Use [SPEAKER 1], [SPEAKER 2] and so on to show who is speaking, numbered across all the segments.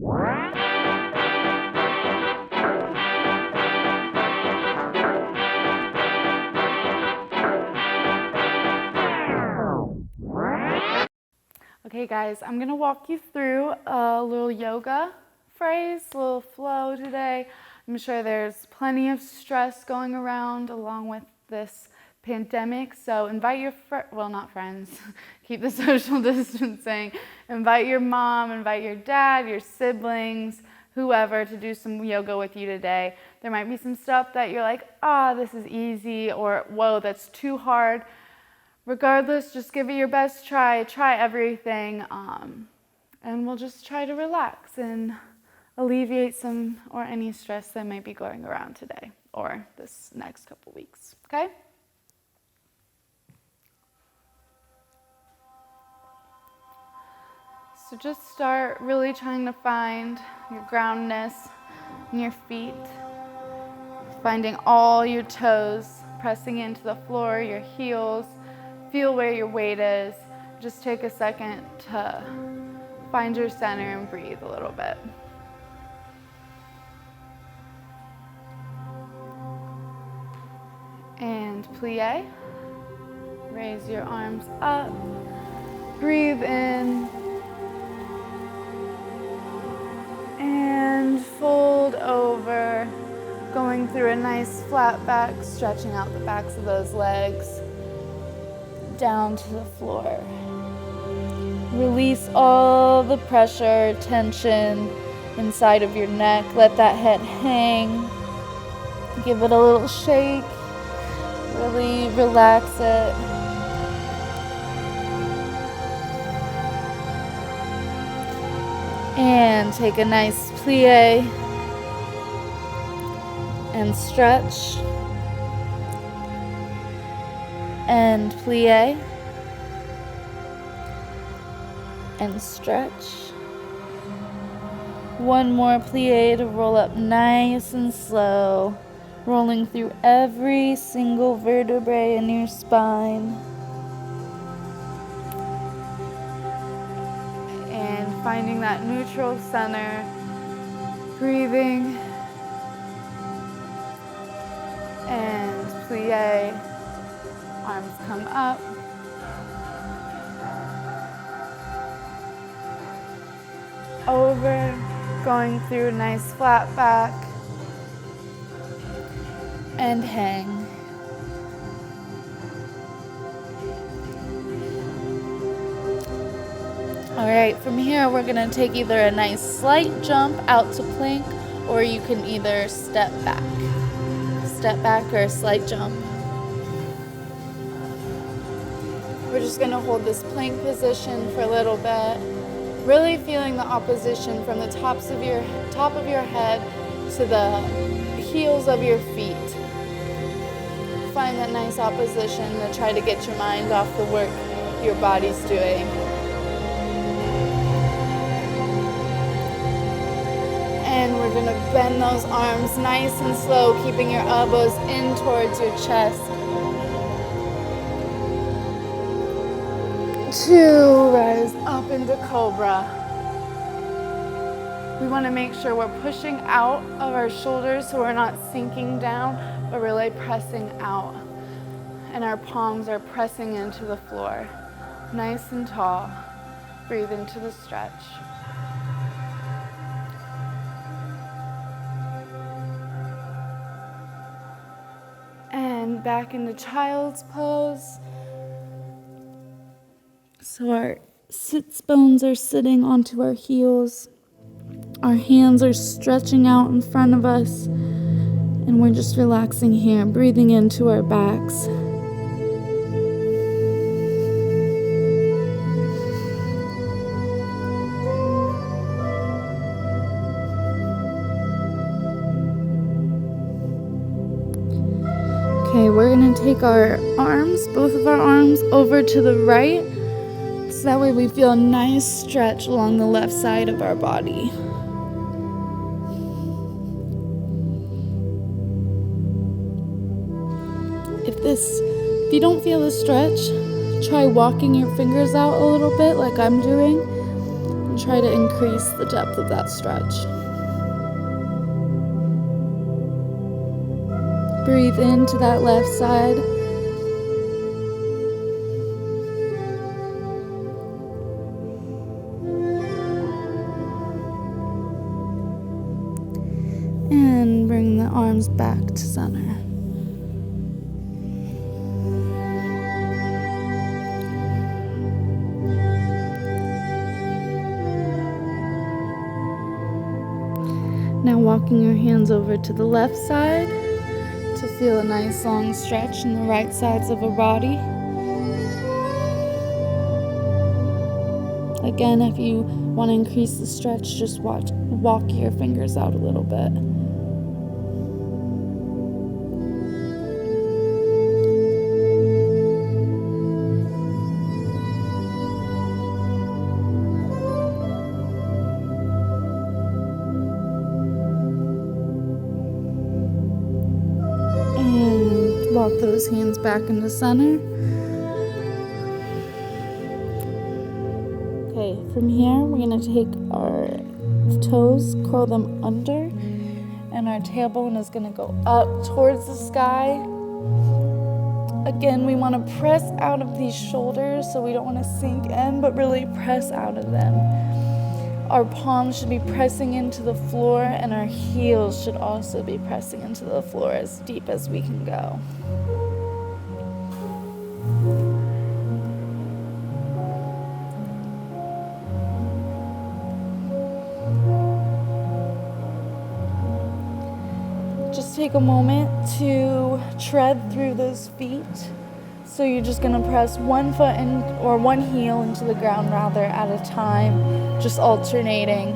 [SPEAKER 1] Okay guys, I'm going to walk you through a little yoga phrase, a little flow today. I'm sure there's plenty of stress going around along with this pandemic, so invite your not friends, keep the social distancing. Invite your mom, invite your dad, your siblings, whoever to do some yoga with you today. There might be some stuff that you're like, this is easy, or whoa, that's too hard. Regardless, just give it your best try everything, and we'll just try to relax and alleviate some or any stress that might be going around today or this next couple weeks, okay? So just start really trying to find your groundness in your feet, finding all your toes, pressing into the floor, your heels. Feel where your weight is. Just take a second to find your center and breathe a little bit. And plie. Raise your arms up. Breathe in. And fold over. Going through a nice flat back, stretching out the backs of those legs. Down to the floor. Release all the pressure, tension inside of your neck. Let that head hang. Give it a little shake. Really relax it. And take a nice plie and stretch. And plie and stretch. One more plie to roll up nice and slow, rolling through every single vertebrae in your spine. And finding that neutral center, breathing and plie. Arms come up. Over, going through a nice flat back. And hang. All right, from here we're gonna take either a nice slight jump out to plank, or you can either step back or a slight jump. We're just going to hold this plank position for a little bit, really feeling the opposition from the top of your head to the heels of your feet. Find that nice opposition to try to get your mind off the work your body's doing. And we're going to bend those arms nice and slow, keeping your elbows in towards your chest. 2, rise up into cobra. We want to make sure we're pushing out of our shoulders so we're not sinking down, but really pressing out. And our palms are pressing into the floor. Nice and tall. Breathe into the stretch. And back into child's pose. So our sits bones are sitting onto our heels. Our hands are stretching out in front of us. And we're just relaxing here, breathing into our backs. Okay, we're going to take our arms, both of our arms, over to the right. So that way we feel a nice stretch along the left side of our body. If you don't feel the stretch, try walking your fingers out a little bit like I'm doing. and try to increase the depth of that stretch. Breathe into that left side. And bring the arms back to center. Now walking your hands over to the left side to feel a nice long stretch in the right sides of our body. Again, if you want to increase the stretch, just walk your fingers out a little bit. And walk those hands back into center. Okay, from here we're going to take our toes, curl them under, and our tailbone is going to go up towards the sky. Again, we want to press out of these shoulders, so we don't want to sink in, but really press out of them. Our palms should be pressing into the floor, and our heels should also be pressing into the floor as deep as we can go. Just take a moment to tread through those feet. So you're just going to press one foot in, or one heel into the ground rather, at a time, just alternating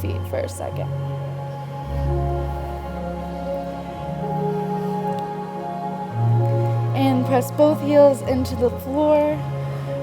[SPEAKER 1] feet for a second. And press both heels into the floor.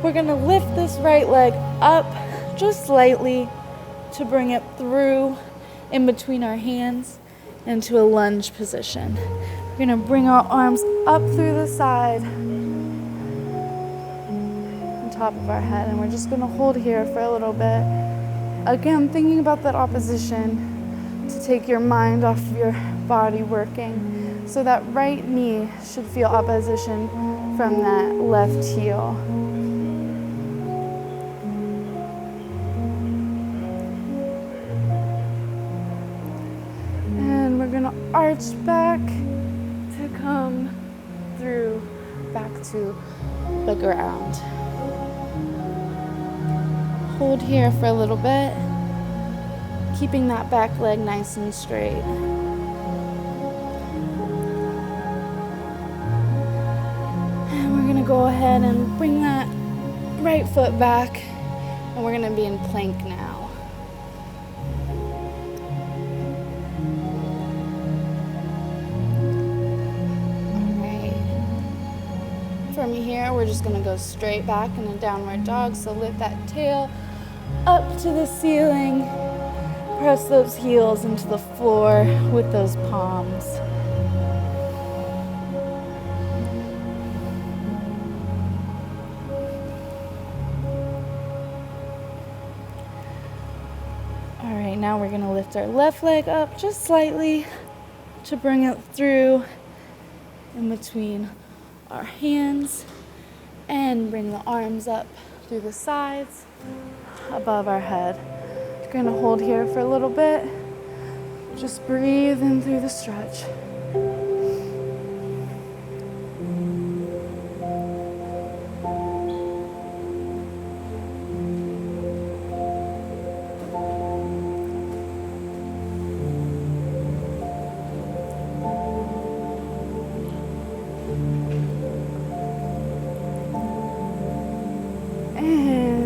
[SPEAKER 1] We're going to lift this right leg up just slightly to bring it through in between our hands into a lunge position. We're going to bring our arms up through the side on top of our head, and we're just going to hold here for a little bit. Again, thinking about that opposition to take your mind off of your body working. So that right knee should feel opposition from that left heel. Arch back to come through back to the ground. Hold here for a little bit, keeping that back leg nice and straight. And we're gonna go ahead and bring that right foot back, and we're gonna be in plank now. From here, we're just going to go straight back in a downward dog. So lift that tail up to the ceiling. Press those heels into the floor with those palms. All right, now we're going to lift our left leg up just slightly to bring it through in between our hands, and bring the arms up through the sides above our head. We're going to hold here for a little bit. Just breathe in through the stretch.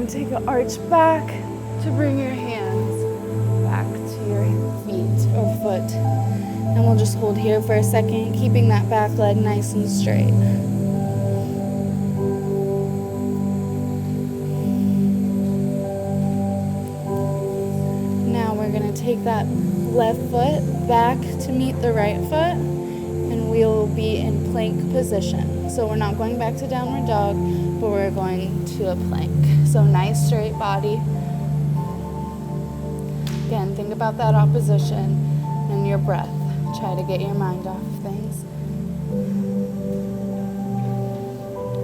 [SPEAKER 1] Take an arch back to bring your hands back to your feet or foot. And we'll just hold here for a second, keeping that back leg nice and straight. Now we're going to take that left foot back to meet the right foot, and we will be in plank position. So we're not going back to downward dog, but we're going to a plank. So nice straight body. Again, think about that opposition and your breath. Try to get your mind off of things.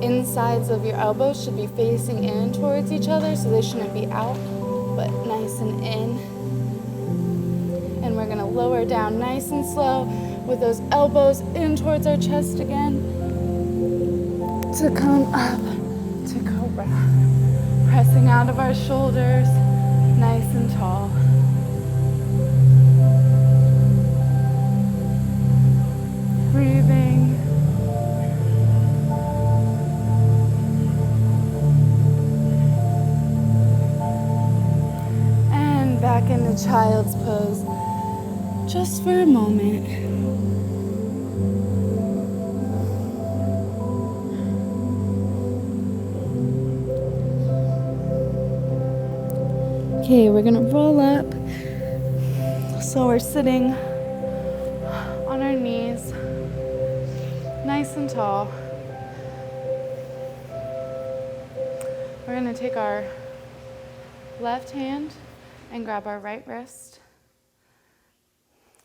[SPEAKER 1] Insides of your elbows should be facing in towards each other, so they shouldn't be out, but nice and in. And we're gonna lower down nice and slow with those elbows in towards our chest again to come up to cobra. Pressing out of our shoulders, nice and tall. Breathing. And back into child's pose, just for a moment. Okay, we're gonna roll up. So we're sitting on our knees, nice and tall. We're gonna take our left hand and grab our right wrist.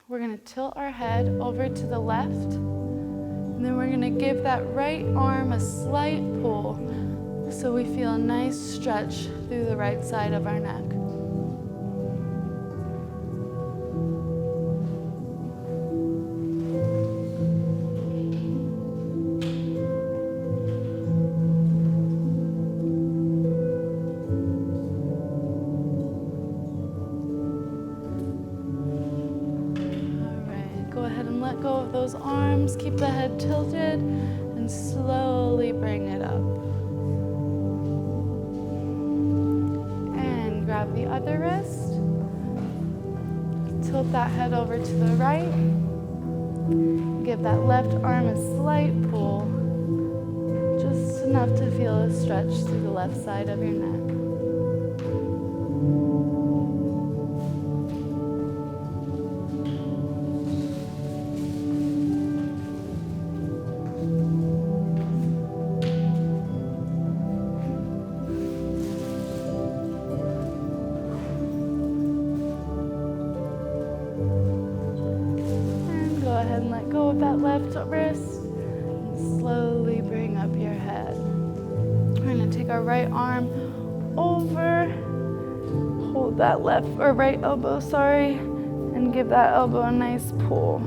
[SPEAKER 1] We're gonna tilt our head over to the left, and then we're gonna give that right arm a slight pull so we feel a nice stretch through the right side of our neck. Let go of those arms, keep the head tilted, and slowly bring it up. And grab the other wrist, tilt that head over to the right, give that left arm a slight pull, just enough to feel a stretch through the left side of your neck. And let go of that left wrist and slowly bring up your head. We're going to take our right arm over, hold that left or right elbow, and give that elbow a nice pull.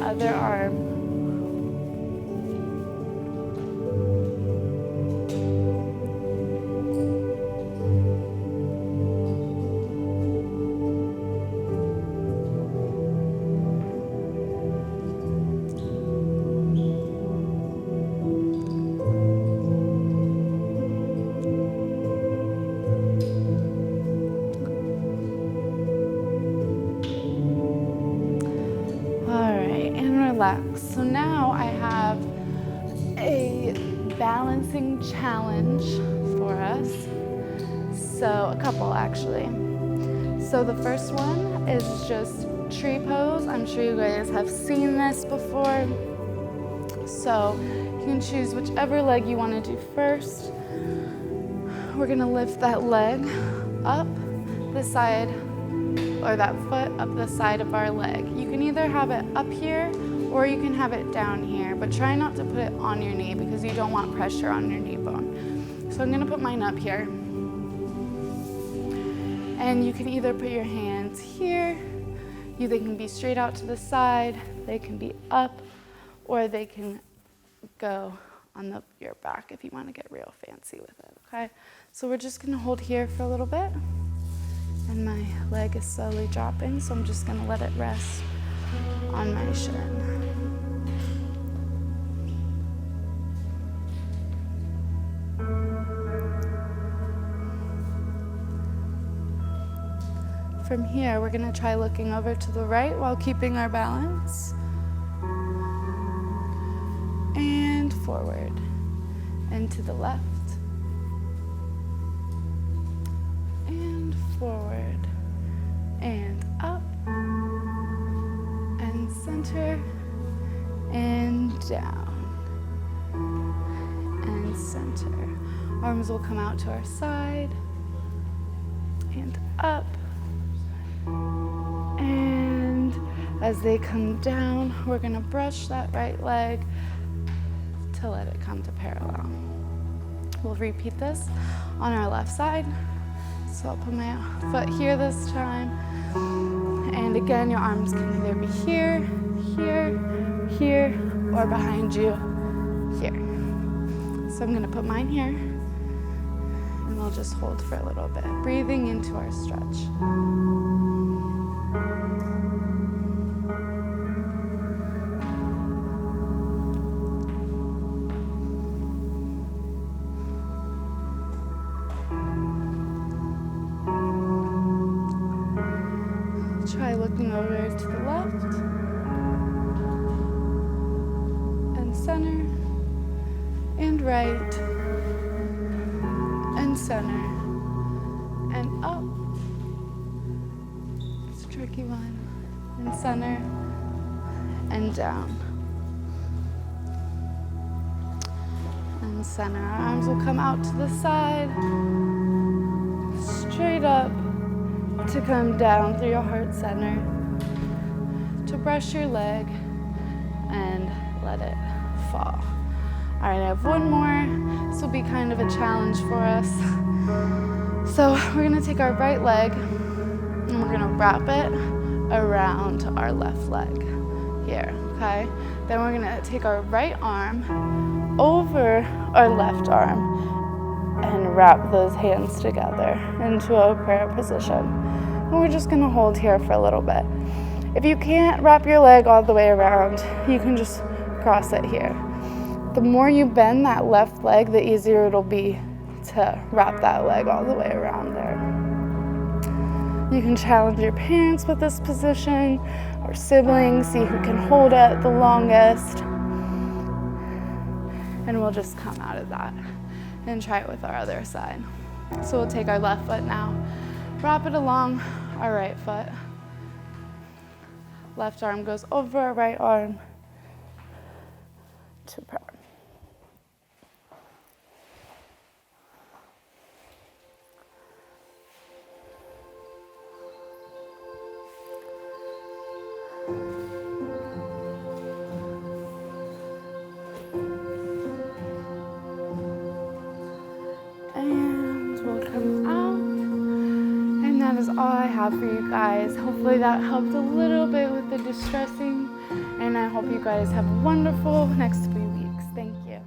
[SPEAKER 1] Other arm. Relax. So now I have a balancing challenge for us. So a couple actually. So the first one is just tree pose. I'm sure you guys have seen this before. So you can choose whichever leg you want to do first. We're gonna lift that leg up the side, or that foot up the side of our leg. You can either have it up here or you can have it down here, but try not to put it on your knee because you don't want pressure on your knee bone. So I'm gonna put mine up here. And you can either put your hands here, they can be straight out to the side, they can be up, or they can go on your back if you wanna get real fancy with it, okay? So we're just gonna hold here for a little bit, and my leg is slowly dropping, so I'm just gonna let it rest on my shin. from here, we're gonna try looking over to the right while keeping our balance. And forward, and to the left. And forward, and up, and center, and down, and center. Arms will come out to our side, and up, and as they come down, we're gonna brush that right leg to let it come to parallel. We'll repeat this on our left side. So I'll put my foot here this time. And again, your arms can either be here, here, here, or behind you, here. So I'm gonna put mine here, and we'll just hold for a little bit, breathing into our stretch. Try looking over to the left and center and right and center and up. It's a tricky one. And center and down. And center. Our arms will come out to the side, straight up, to come down through your heart center, to brush your leg and let it fall. All right, I have one more. This will be kind of a challenge for us. So we're gonna take our right leg and we're gonna wrap it around our left leg here, okay? Then we're gonna take our right arm over our left arm and wrap those hands together into a prayer position. And we're just gonna hold here for a little bit. If you can't wrap your leg all the way around, you can just cross it here. The more you bend that left leg, the easier it'll be to wrap that leg all the way around there. You can challenge your parents with this position, or siblings, see who can hold it the longest. And we'll just come out of that and try it with our other side. So we'll take our left foot now, wrap it along our right foot. Left arm goes over our right arm to prayer. That is all I have for you guys. Hopefully that helped a little bit with the distressing, and I hope you guys have a wonderful next few weeks. Thank you.